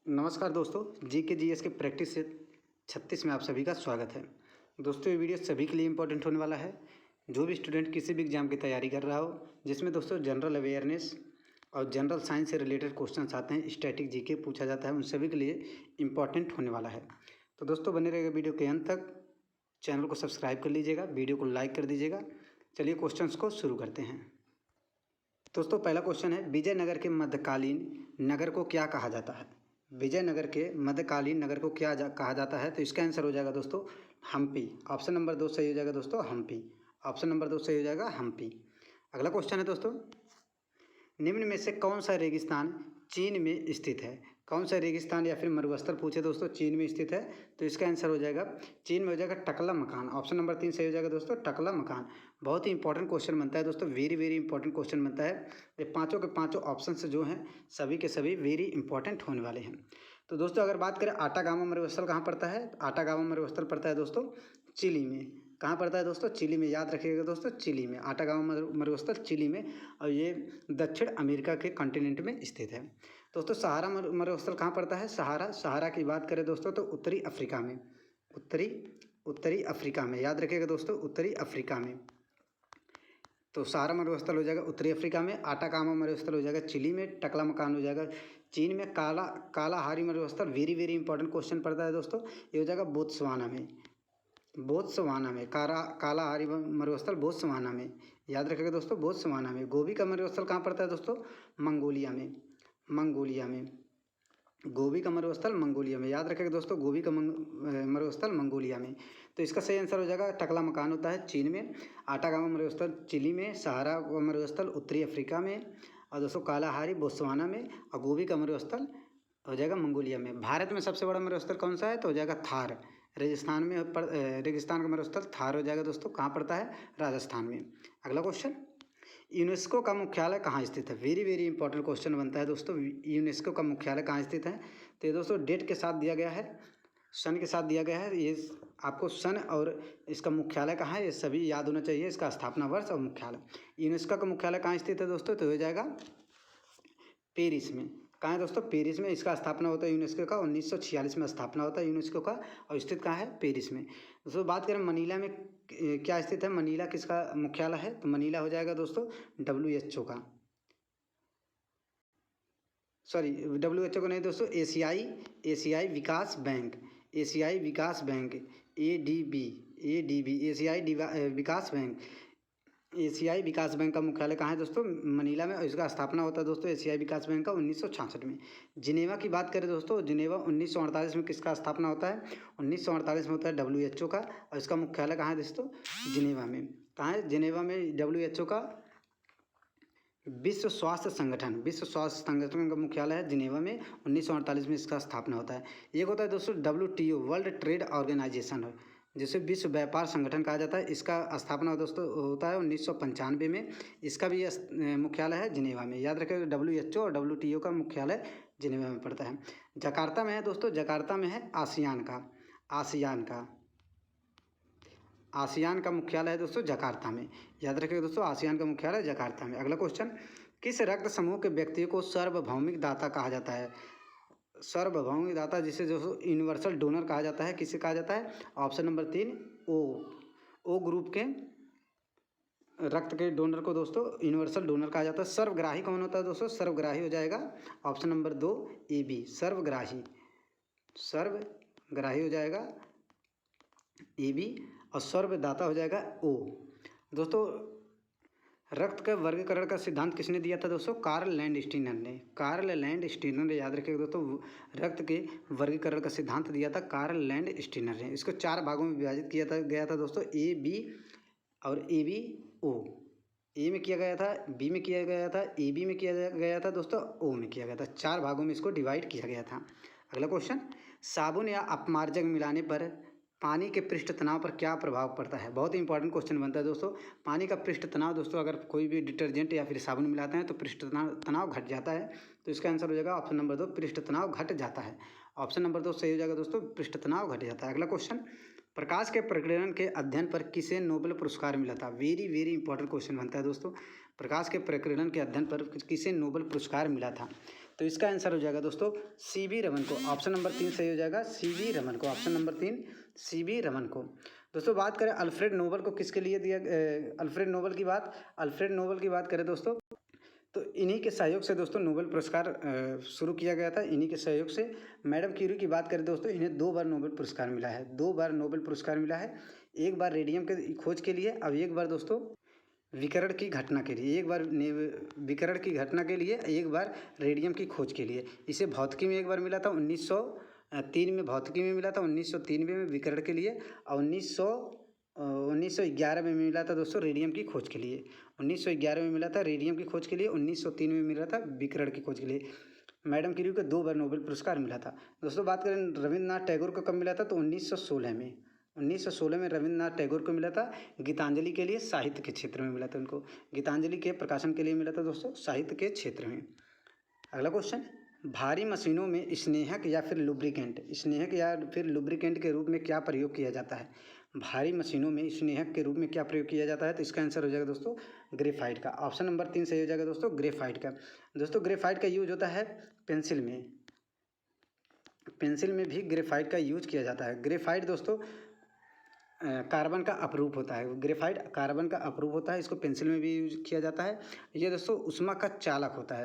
नमस्कार दोस्तों, GK GS के प्रैक्टिस से 36 में आप सभी का स्वागत है। दोस्तों ये वीडियो सभी के लिए इम्पोर्टेंट होने वाला है। जो भी स्टूडेंट किसी भी एग्जाम की तैयारी कर रहा हो, जिसमें दोस्तों जनरल अवेयरनेस और जनरल साइंस से रिलेटेड क्वेश्चंस आते हैं, स्टैटिक जीके पूछा जाता है, उन सभी के लिए इम्पोर्टेंट होने वाला है। तो दोस्तों बने रहेगा वीडियो के अंत तक। चैनल को सब्सक्राइब कर लीजिएगा, वीडियो को लाइक कर दीजिएगा। चलिए क्वेश्चंस को शुरू करते हैं। दोस्तों पहला क्वेश्चन है, विजयनगर के मध्यकालीन नगर को क्या कहा जाता है? विजयनगर के मध्यकालीन नगर को क्या कहा जाता है? तो इसका आंसर हो जाएगा दोस्तों हम्पी। ऑप्शन नंबर 2 सही हो जाएगा दोस्तों, हम्पी। ऑप्शन नंबर 2 सही हो जाएगा, हम्पी। अगला क्वेश्चन है दोस्तों, निम्न में से कौन सा रेगिस्तान चीन में स्थित है? कौन सा रेगिस्तान या फिर मरुस्थल पूछे दोस्तों चीन में स्थित है? तो इसका आंसर हो जाएगा चीन में हो जाएगा टकला मकान। ऑप्शन नंबर 3 सही हो जाएगा दोस्तों, टकला मकान। बहुत ही इंपॉर्टेंट क्वेश्चन बनता है दोस्तों, वेरी इंपॉर्टेंट क्वेश्चन बनता है। ये पाँचों के पाँचों ऑप्शन जो हैं सभी के सभी वेरी इंपॉर्टेंट होने वाले हैं। तो दोस्तों अगर बात करें आटागामा मरुस्थल कहाँ पड़ता है? आटागामा मरुस्थल पड़ता है दोस्तों चिली में। कहाँ पड़ता है दोस्तों? चिली में। याद रखिएगा दोस्तों, चिली में। आटागामा मरुस्थल चिली में, और ये दक्षिण अमेरिका के कॉन्टिनेंट में स्थित है। दोस्तों सहारा मरुस्थल कहाँ पड़ता है? सहारा की बात करें दोस्तों तो उत्तरी अफ्रीका में। उत्तरी अफ्रीका में। याद रखिएगा दोस्तों, उत्तरी अफ्रीका में। तो सहारा मरुस्थल हो जाएगा उत्तरी अफ्रीका में। आटागामा मरुस्थल हो जाएगा चिली में। टकला मकान हो जाएगा चीन में। कालाहारी मरुस्थल वेरी इंपॉर्टेंट क्वेश्चन पड़ता है दोस्तों, ये हो जाएगा बोत्सवाना में। कालाहारी मरुस्थल बोत्सवाना में। याद रखिएगा दोस्तों, बोत्सवाना में। गोबी का मरुस्थल कहाँ पड़ता है दोस्तों? मंगोलिया में। गोबी का मरुस्थल मंगोलिया में। याद रखिएगा दोस्तों, गोबी का मरुस्थल मंगोलिया में। तो इसका सही आंसर हो जाएगा टकला मकान होता है चीन में। आटागामा मरुस्थल चिली में। सहारा मरुस्थल उत्तरी अफ्रीका में। और दोस्तों कालाहारी बोत्सवाना में। और गोबी का मरुस्थल हो जाएगा मंगोलिया में। भारत में सबसे बड़ा मरुस्थल कौन सा है? तो हो जाएगा थार। रेगिस्तान का मरुस्थल थार हो जाएगा दोस्तों। कहाँ पड़ता है? राजस्थान में। अगला क्वेश्चन, यूनेस्को का मुख्यालय कहाँ स्थित है? वेरी इंपॉर्टेंट क्वेश्चन बनता है दोस्तों, यूनेस्को का मुख्यालय कहाँ स्थित है? तो ये दोस्तों डेट के साथ दिया गया है, सन के साथ दिया गया है। ये आपको सन और इसका मुख्यालय कहाँ है ये सभी याद होना चाहिए, इसका स्थापना वर्ष और मुख्यालय। यूनेस्को का मुख्यालय कहाँ स्थित है दोस्तों? तो हो जाएगा पेरिस में। कहाँ है दोस्तों? पेरिस में इसका स्थापना होता है यूनेस्को का। 1946 में स्थापना होता है यूनेस्को का, और स्थित कहाँ है? पेरिस में। दोस्तों बात करें मनीला में क्या स्थित है? मनीला किसका मुख्यालय है? तो मनीला हो जाएगा दोस्तों WHO का, सॉरी WHO को नहीं दोस्तों, एशियाई विकास बैंक। एशियाई विकास बैंक ADB एशियाई विकास बैंक। एशियाई विकास बैंक का मुख्यालय कहाँ है दोस्तों? मनीला में। और इसका स्थापना होता है दोस्तों एशियाई विकास बैंक का 1966 में। जिनेवा की बात करें दोस्तों, जिनेवा 1948 में किसका स्थापना होता है? 1948 में होता है WHO का, और इसका मुख्यालय कहाँ है दोस्तों? जिनेवा में। कहाँ है? जिनेवा में WHO का विश्व स्वास्थ्य संगठन का मुख्यालय है जिनेवा में। 1948 में इसका स्थापना होता है। एक होता है दोस्तों WTO, वर्ल्ड ट्रेड ऑर्गेनाइजेशन है, जिसे विश्व व्यापार संगठन कहा जाता है। इसका स्थापना दोस्तों होता है 1995 में। इसका भी मुख्यालय है जिनेवा में। याद रखिएगा WHO और WTO का मुख्यालय जिनेवा में पड़ता है। जकार्ता में है दोस्तों, जकार्ता में है आसियान का मुख्यालय है दोस्तों जकार्ता में। याद रखिएगा दोस्तों, आसियान का मुख्यालय जकार्ता में। अगला क्वेश्चन, किस रक्त समूह के व्यक्ति को सार्वभौमिक दाता कहा जाता है? सार्वभौमिक दाता जिसे जो यूनिवर्सल डोनर कहा जाता है, किसे कहा जाता है? ऑप्शन नंबर 3 ओ ग्रुप के रक्त के डोनर को दोस्तों यूनिवर्सल डोनर कहा जाता है। सर्वग्राही कौन होता है दोस्तों? सर्वग्राही हो जाएगा ऑप्शन नंबर 2 AB, सर्वग्राही हो जाएगा AB, और सर्वदाता हो जाएगा O। दोस्तों रक्त के वर्गीकरण का सिद्धांत किसने दिया था दोस्तों? कार्ल लैंडस्टीनर ने। याद रखिएगा दोस्तों, रक्त के वर्गीकरण का सिद्धांत दिया था कार्ल लैंडस्टीनर ने। इसको 4 भागों में विभाजित गया था दोस्तों, A, B और AB, O। A में किया गया था, B में किया गया था, AB में किया गया था दोस्तों, O में किया गया था। 4 भागों में इसको डिवाइड किया गया था। अगला क्वेश्चन, साबुन या अपमार्जक मिलाने पर पानी के पृष्ठ तनाव पर क्या प्रभाव पड़ता है? बहुत ही इंपॉर्टेंट क्वेश्चन बनता है दोस्तों। पानी का पृष्ठ तनाव दोस्तों, अगर कोई भी डिटर्जेंट या फिर साबुन मिलाते हैं तो पृष्ठ तनाव घट जाता है। तो इसका आंसर हो जाएगा ऑप्शन नंबर 2, पृष्ठ तनाव घट जाता है। ऑप्शन नंबर 2 सही हो जाएगा दोस्तों, पृष्ठ तनाव घट जाता है। अगला क्वेश्चन, प्रकाश के प्रकीर्णन के अध्ययन पर किसे नोबेल पुरस्कार मिला था? वेरी इंपॉर्टेंट क्वेश्चन बनता है दोस्तों। प्रकाश के प्रकीर्णन के अध्ययन पर किसे नोबेल पुरस्कार मिला था? तो तो इसका आंसर हो जाएगा दोस्तों सीवी रमन को। ऑप्शन नंबर 3 सही हो जाएगा सीवी रमन को। ऑप्शन नंबर 3 सीवी रमन को। दोस्तों बात करें अल्फ्रेड नोबेल को किसके लिए दिया, अल्फ्रेड नोबेल की बात करें दोस्तों, तो इन्हीं के सहयोग से दोस्तों नोबेल पुरस्कार शुरू किया गया था। इन्हीं के सहयोग से मैडम क्यूरी की बात करें दोस्तों, इन्हें 2 बार नोबेल पुरस्कार मिला है। 2 बार नोबेल पुरस्कार मिला है। एक बार रेडियम के खोज के लिए और एक बार दोस्तों विकिरण की घटना के लिए। एक बार विकिरण की घटना के लिए, एक बार रेडियम की खोज के लिए। इसे भौतिकी में एक बार मिला था 1903 में, भौतिकी में मिला था 1993 में विकिरण के लिए, और 1911 में मिला था दोस्तों रेडियम की खोज के लिए। 1911 में मिला था रेडियम की खोज के लिए, 1903 में मिला था विकिरण की खोज के लिए। मैडम क्यूरी को 2 बार नोबेल पुरस्कार मिला था। दोस्तों बात करें रविंद्रनाथ टैगोर को कब मिला था, तो 1916 में। 1916 में रविंद्रनाथ टैगोर को मिला था गीतांजलि के लिए, साहित्य के क्षेत्र में मिला था उनको। गीतांजलि के प्रकाशन के लिए मिला था दोस्तों साहित्य के क्षेत्र में। अगला क्वेश्चन, भारी मशीनों में स्नेहक या फिर लुब्रिकेंट के रूप में क्या प्रयोग किया जाता है। भारी मशीनों में स्नेहक के रूप में क्या प्रयोग किया जाता है, तो इसका आंसर हो जाएगा दोस्तों ग्रेफाइट का। ऑप्शन नंबर 3 सही हो जाएगा दोस्तों ग्रेफाइट का। दोस्तों ग्रेफाइट का यूज होता है पेंसिल में भी ग्रेफाइट का यूज किया जाता है। ग्रेफाइट दोस्तों कार्बन का अपरूप होता है। ग्रेफाइट कार्बन का अपरूप होता है, इसको पेंसिल में भी यूज किया जाता है। ये दोस्तों ऊष्मा का चालक होता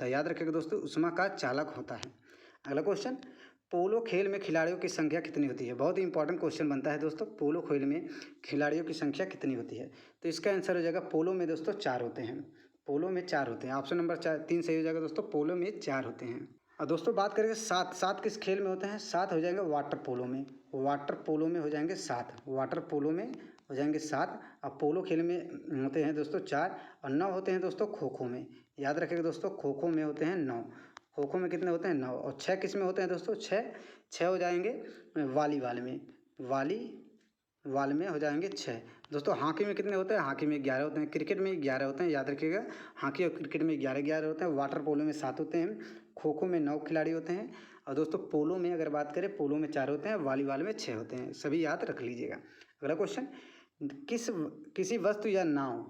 है, याद रखिएगा दोस्तों ऊष्मा का चालक होता है। अगला क्वेश्चन, पोलो खेल में खिलाड़ियों की संख्या कितनी होती है। बहुत ही इंपॉर्टेंट क्वेश्चन बनता है दोस्तों, पोलो खेल में खिलाड़ियों की संख्या कितनी होती है, तो इसका आंसर हो जाएगा पोलो में दोस्तों 4 होते हैं। ऑप्शन नंबर 3 सही हो जाएगा दोस्तों, पोलो में 4 होते हैं। और दोस्तों बात करेंगे 7 किस खेल में होते हैं, 7 हो जाएंगे वाटर पोलो में हो जाएंगे 7, और पोलो खेल में होते हैं दोस्तों 4, और 9 होते हैं दोस्तों खो खो में। याद रखिएगा दोस्तों खो खो में होते हैं 9, खो खो में कितने होते हैं 9, और 6 किस में होते हैं दोस्तों 6 हो जाएंगे वाली में हो जाएंगे 6। दोस्तों हॉकी में कितने होते हैं, हॉकी में 11 होते हैं। क्रिकेट में 11 होते हैं, याद रखिएगा हॉकी और क्रिकेट में 11 होते हैं। वाटर पोलो में 7 होते हैं, खो खो में 9 खिलाड़ी होते हैं, और दोस्तों पोलो में अगर बात करें पोलो में 4 होते हैं, वॉलीबॉल में 6 होते हैं। सभी याद रख लीजिएगा। अगला क्वेश्चन, किसी वस्तु या नाव,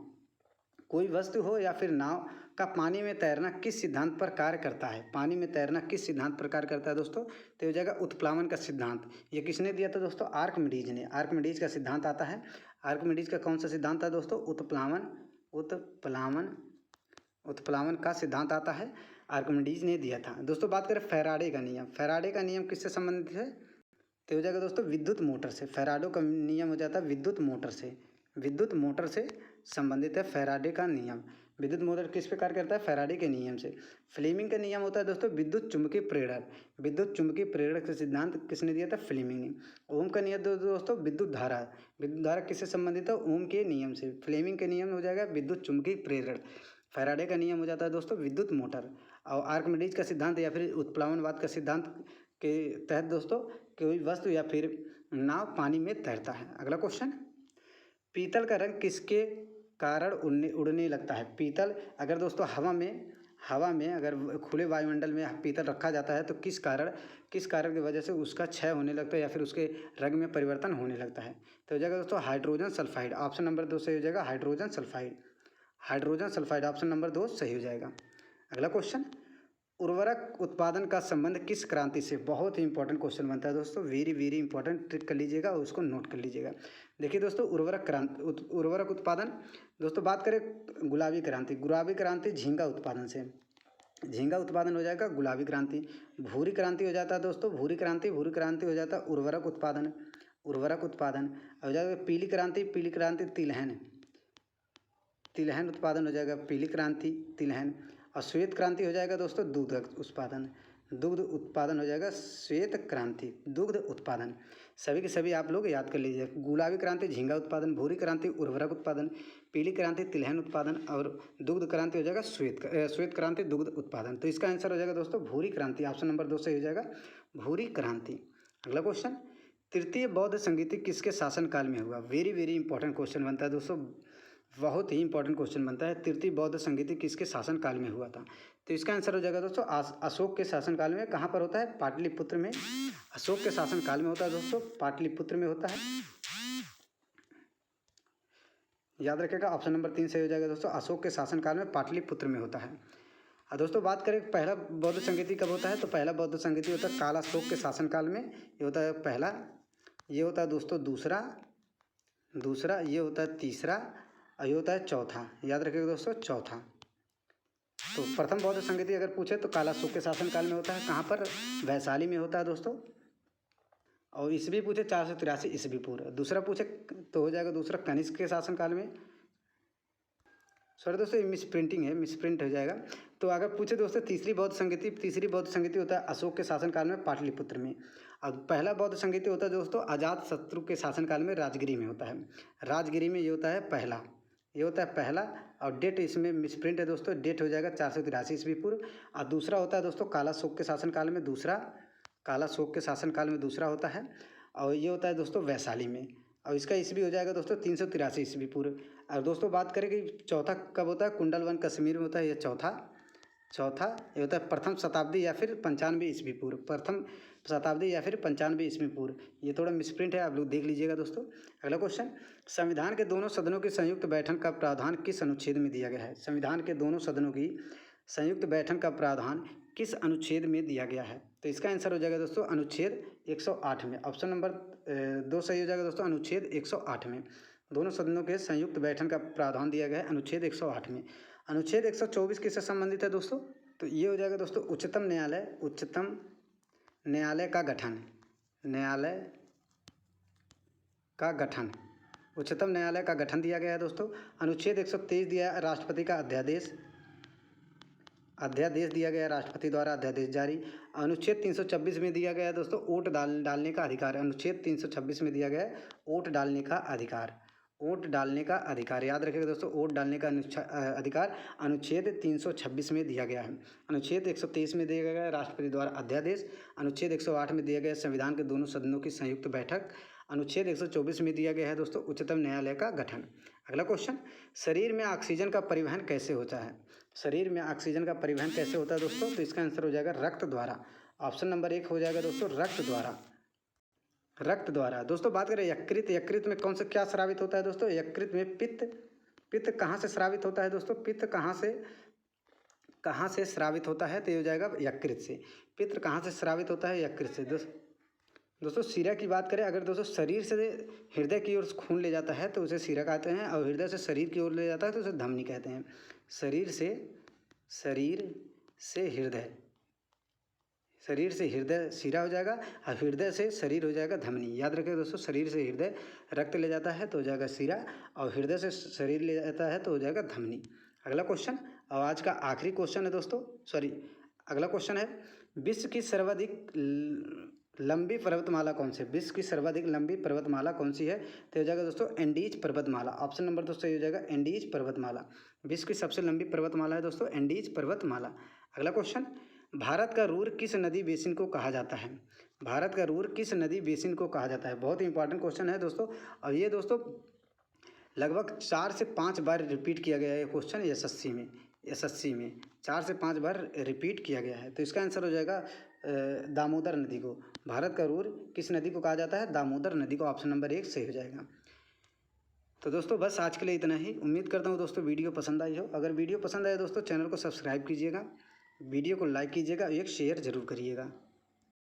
कोई वस्तु हो या फिर नाव का पानी में तैरना किस सिद्धांत पर कार्य करता है। दोस्तों, तो हो जाएगा उत्प्लावन का सिद्धांत। ये किसने दिया था दोस्तों, आर्किमिडीज ने। आर्किमिडीज का सिद्धांत आता है। आर्किमिडीज का कौन सा सिद्धांत है दोस्तों, उत्प्लावन का सिद्धांत आता है, आर्किमिडीज ने दिया था। दोस्तों बात करें फैराडे का नियम किससे संबंधित है, तो हो जाएगा दोस्तों विद्युत मोटर से। फैराडे का नियम हो जाता है विद्युत मोटर से संबंधित है फैराडे का नियम। विद्युत मोटर किस पे कार्य करता है, फैराडे के नियम से। फ्लेमिंग का नियम होता है दोस्तों विद्युत चुंबकीय प्रेरण का सिद्धांत किसने दिया था, फ्लेमिंग ने। ओम का नियम दोस्तों विद्युत धारा किससे संबंधित है, ओम के नियम से। फ्लेमिंग के नियम हो जाएगा विद्युत चुंबकीय प्रेरण। फैराडे का नियम हो जाता है दोस्तों विद्युत मोटर। और आर्किमिडीज का सिद्धांत या फिर उत्प्लावनवाद का सिद्धांत के तहत दोस्तों कोई वस्तु या फिर नाव पानी में तैरता है। अगला क्वेश्चन, पीतल का रंग किसके कारण उड़ने लगता है। पीतल अगर दोस्तों हवा में अगर खुले वायुमंडल में पीतल रखा जाता है तो किस कारण की वजह से उसका क्षय होने लगता है या फिर उसके रंग में परिवर्तन होने लगता है, तो हो जाएगा दोस्तों हाइड्रोजन सल्फाइड। ऑप्शन नंबर 2 सही हो जाएगा हाइड्रोजन सल्फाइड। ऑप्शन नंबर 2 सही हो जाएगा। अगला क्वेश्चन, उर्वरक उत्पादन का संबंध किस क्रांति से। बहुत ही इंपॉर्टेंट क्वेश्चन बनता है दोस्तों, वेरी इंपॉर्टेंट, ट्रिक कर लीजिएगा और उसको नोट कर लीजिएगा। देखिए दोस्तों उर्वरक उत्पादन, दोस्तों बात करें गुलाबी क्रांति झींगा उत्पादन से। झींगा उत्पादन हो जाएगा गुलाबी क्रांति। भूरी क्रांति हो जाता है दोस्तों भूरी क्रांति हो जाता है उर्वरक उत्पादन हो जाएगा। पीली क्रांति तिलहन उत्पादन हो जाएगा, पीली क्रांति तिलहन। और श्वेत क्रांति हो जाएगा दोस्तों दुग्ध उत्पादन हो जाएगा, श्वेत क्रांति दुग्ध उत्पादन। सभी के सभी आप लोग याद कर लीजिए। गुलाबी क्रांति झींगा उत्पादन, भूरी क्रांति उर्वरक उत्पादन, पीली क्रांति तिलहन उत्पादन, और दुग्ध क्रांति हो जाएगा श्वेत क्रांति दुग्ध उत्पादन। तो इसका आंसर हो जाएगा दोस्तों भूरी क्रांति। ऑप्शन नंबर 2 सही हो जाएगा भूरी क्रांति। अगला क्वेश्चन, तृतीय बौद्ध संगीति किसके शासनकाल में हुआ। वेरी इंपॉर्टेंट क्वेश्चन बनता है दोस्तों, बहुत ही इंपॉर्टेंट क्वेश्चन बनता है। तृतीय बौद्ध संगीति किसके शासनकाल में हुआ था, तो इसका आंसर हो जाएगा दोस्तों अशोक के शासनकाल में। कहाँ पर होता है, पाटलिपुत्र में। अशोक के शासनकाल में होता है दोस्तों, पाटलिपुत्र में होता है। याद रखिएगा ऑप्शन नंबर 3 सही हो जाएगा दोस्तों, अशोक के शासनकाल में पाटलिपुत्र में होता है। और दोस्तों बात करें पहला बौद्ध संगीति कब होता है, तो पहला बौद्ध संगीति होता है कालाशोक के शासनकाल में। ये होता है पहला, ये होता है दोस्तों दूसरा, ये होता है तीसरा और ये होता है चौथा। याद रखिएगा दोस्तों, चौथा। तो प्रथम बौद्ध संगीति अगर पूछे तो कालाशोक के शासनकाल में होता है। कहाँ पर? वैशाली में होता है दोस्तों। और ईस्वी पूछे 483 ईस्वी पूर्व। दूसरा पूछे तो हो जाएगा दूसरा कनिष्क के शासनकाल में। सॉरी दोस्तों, ये मिसप्रिंटिंग है, मिसप्रिंट हो जाएगा। तो अगर पूछे दोस्तों तीसरी बौद्ध संगीति होता है अशोक के शासनकाल में पाटलिपुत्र में। अब पहला बौद्ध संगीति होता है दोस्तों अजात शत्रु के शासनकाल में राजगिरी में होता है। राजगिरी में ये होता है पहला, और डेट इसमें मिसप्रिंट है दोस्तों, डेट हो जाएगा 483 ईस्वी पूर्व। और दूसरा होता है दोस्तों कालाशोक के शासनकाल में दूसरा होता है, और ये होता है दोस्तों वैशाली में। और इसका ईस्वी हो जाएगा दोस्तों 383 ईस्वी पूर्व। और दोस्तों बात करें कि चौथा कब होता है, कुंडलवन कश्मीर में होता है। ये चौथा ये होता है प्रथम शताब्दी या फिर 95 ईस्वी पूर्व। ये थोड़ा मिसप्रिंट है, आप लोग देख लीजिएगा दोस्तों। अगला क्वेश्चन, संविधान के दोनों सदनों की संयुक्त बैठक का प्रावधान किस अनुच्छेद में दिया गया है? संविधान के दोनों सदनों की संयुक्त बैठक का प्रावधान किस अनुच्छेद में दिया गया है? तो इसका आंसर हो जाएगा दोस्तों अनुच्छेद 108 में। ऑप्शन नंबर 2 सही हो जाएगा दोस्तों, अनुच्छेद 108 में। दोनों सदनों के संयुक्त बैठक का प्रावधान दिया गया है अनुच्छेद 108 में। अनुच्छेद 124 किससे संबंधित है दोस्तों? तो ये हो जाएगा दोस्तों उच्चतम न्यायालय का गठन। उच्चतम न्यायालय का गठन दिया गया है दोस्तों। अनुच्छेद 123 दिया है राष्ट्रपति का अध्यादेश दिया गया है, राष्ट्रपति द्वारा अध्यादेश जारी। अनुच्छेद 326 में दिया गया है दोस्तों वोट डालने का अधिकार। अनुच्छेद 326 में दिया गया है वोट डालने का अधिकार। याद रखिएगा दोस्तों, वोट डालने का अधिकार अनुच्छेद 326 में दिया गया है। अनुच्छेद 123 में दिया गया है राष्ट्रपति द्वारा अध्यादेश। अनुच्छेद 108 में दिया गया है संविधान के दोनों सदनों की संयुक्त बैठक। अनुच्छेद 124 में दिया गया है दोस्तों उच्चतम न्यायालय का गठन। अगला क्वेश्चन, शरीर में ऑक्सीजन का परिवहन कैसे होता है? दोस्तों? तो इसका आंसर हो जाएगा रक्त द्वारा। ऑप्शन नंबर 1 हो जाएगा दोस्तों रक्त द्वारा। दोस्तों बात करें यकृत में कौन सा क्या स्रावित होता है दोस्तों? यकृत में पित्त कहाँ से स्रावित होता है दोस्तों? पित्त कहाँ से स्रावित होता है? तो ये हो जाएगा यकृत से। पित्त कहाँ से स्रावित होता है? यकृत से। दोस्तों शिरा की बात करें, अगर दोस्तों शरीर से हृदय की ओर खून ले जाता है तो उसे शिरा कहते हैं, और हृदय से शरीर की ओर ले जाता है तो उसे धमनी कहते हैं। शरीर से हृदय शिरा हो जाएगा, और हृदय से शरीर हो जाएगा धमनी। याद रखिए दोस्तों, शरीर से हृदय रक्त ले जाता है तो हो जाएगा शिरा, और हृदय से शरीर ले जाता है तो हो जाएगा धमनी। अगला क्वेश्चन, और आज का आखिरी क्वेश्चन है दोस्तों, अगला क्वेश्चन है विश्व की सर्वाधिक लंबी पर्वतमाला कौन सी है? विश्व की सर्वाधिक लंबी पर्वतमाला कौन सी है? तो हो जाएगा दोस्तों एंडीज पर्वतमाला। ऑप्शन नंबर दोस्तों ये हो जाएगा एंडीज पर्वतमाला। विश्व की सबसे लंबी पर्वतमाला है दोस्तों एंडीज पर्वतमाला। अगला क्वेश्चन, भारत का रूर किस नदी बेसिन को कहा जाता है? बहुत ही इंपॉर्टेंट क्वेश्चन है दोस्तों, और ये दोस्तों लगभग 4 से 5 बार रिपीट किया गया है क्वेश्चन एसएससी में 4 से 5 बार रिपीट किया गया है। तो इसका आंसर हो जाएगा दामोदर नदी को। भारत का रूर किस नदी को कहा जाता है? दामोदर नदी को। ऑप्शन नंबर 1 सही हो जाएगा। तो दोस्तों बस आज के लिए इतना ही। उम्मीद करता हूँ दोस्तों वीडियो पसंद आई हो। अगर वीडियो पसंद आए दोस्तों चैनल को सब्सक्राइब कीजिएगा, वीडियो को लाइक कीजिएगा, एक शेयर ज़रूर करिएगा।